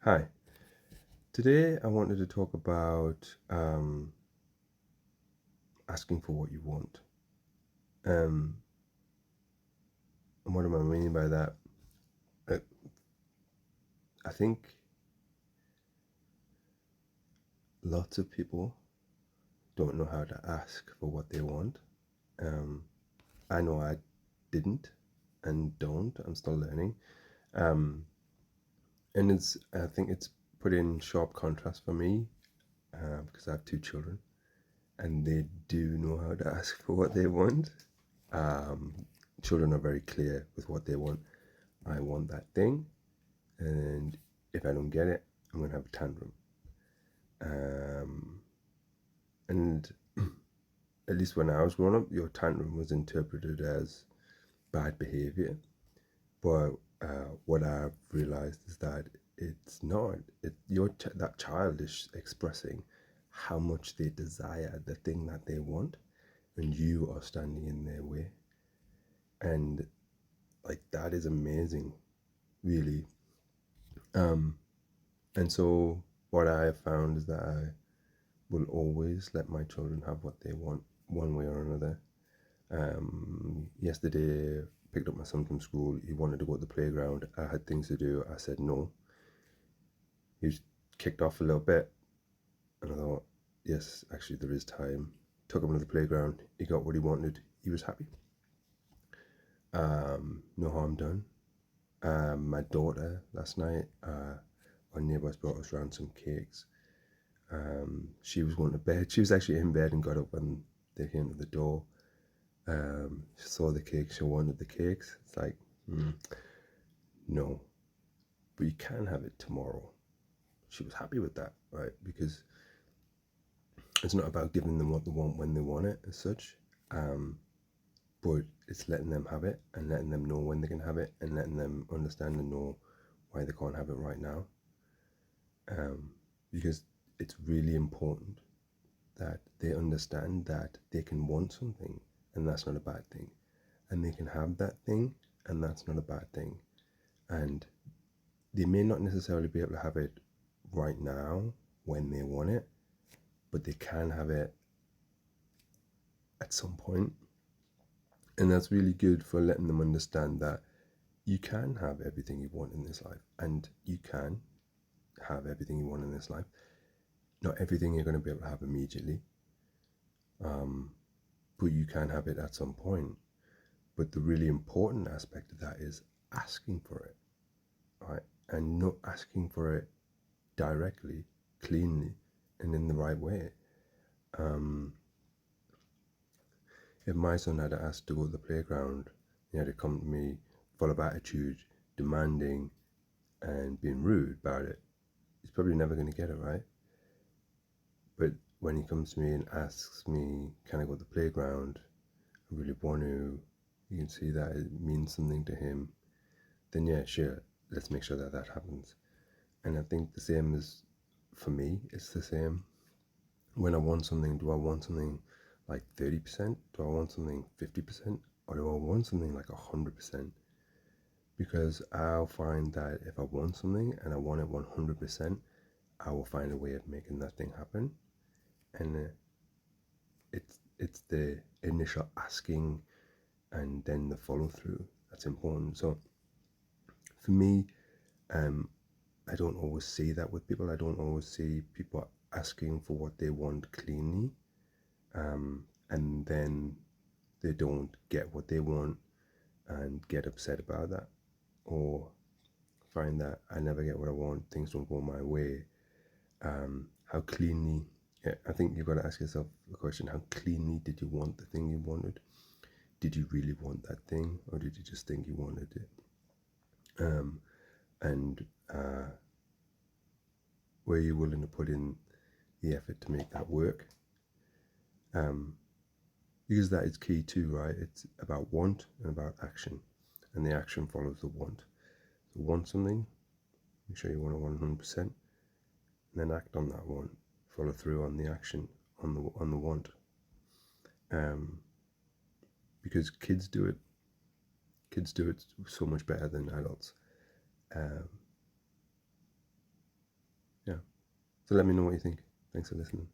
Hi. Today I wanted to talk about asking for what you want. Um, and what am I meaning by that? Uh, I think lots of people don't know how to ask for what they want. Um, I know I didn't and don't. I'm still learning. Um, and I think it's put in sharp contrast for me because I have two children and they do know how to ask for what they want. Um, Children are very clear with what they want. I want that thing, and if I don't get it, I'm gonna have a tantrum. Um, and at least when I was growing up, your tantrum was interpreted as bad behavior. But what I've realized is that it's not. That child is expressing how much they desire the thing that they want, and you are standing in their way. And like that is amazing, really. Um, and so what I have found is that I will always let my children have what they want, one way or another. Yesterday, picked up my son from school. He wanted to go to the playground. I had things to do. I said no. He was kicked off a little bit, and I thought, yes, actually, there is time. Took him to the playground. He got what he wanted. He was happy. No harm done. My daughter last night, our neighbours brought us around some cakes. She was going to bed. She was actually in bed and got up when they came to the door. She saw the cakes. She wanted the cakes. It's like, no, but you can have it tomorrow. She was happy with that, right? Because it's not about giving them what they want when they want it as such, but it's letting them have it and letting them know when they can have it and letting them understand and know why they can't have it right now. Because it's really important that they understand that they can want something and that's not a bad thing, and they can have that thing and that's not a bad thing, and they may not necessarily be able to have it right now when they want it, but they can have it at some point. And that's really good for letting them understand that you can have everything you want in this life, and you can have everything you want in this life. Not everything you're going to be able to have immediately, but you can have it at some point. But the really important aspect of that is asking for it, right? And not asking for it directly, cleanly, and in the right way. If my son had asked to go to the playground, he had to come to me full of attitude, demanding, and being rude about it, he's probably never going to get it, right? But when he comes to me and asks me, can I go to the playground? I really want to. You can see that it means something to him. Then yeah, sure, let's make sure that that happens. And I think the same is for me. It's the same. When I want something, do I want something like 30%? Do I want something 50%? Or do I want something like 100%? Because I'll find that if I want something and I want it 100%, I will find a way of making that thing happen. And it's the initial asking and then the follow through that's important. So for me, I don't always see that with people. I don't always see people asking for what they want cleanly, and then they don't get what they want and get upset about that, or find that I never get what I want, things don't go my way. How cleanly, yeah, I think you've got to ask yourself the question, how cleanly did you want the thing you wanted? Did you really want that thing, or did you just think you wanted it? And were you willing to put in the effort to make that work? Because that is key too, right? It's about want and about action, and the action follows the want. So want something, make sure you want it 100%, and then act on that want. Follow through on the action, on the want. Because kids do it. Kids do it so much better than adults. So let me know what you think. Thanks for listening.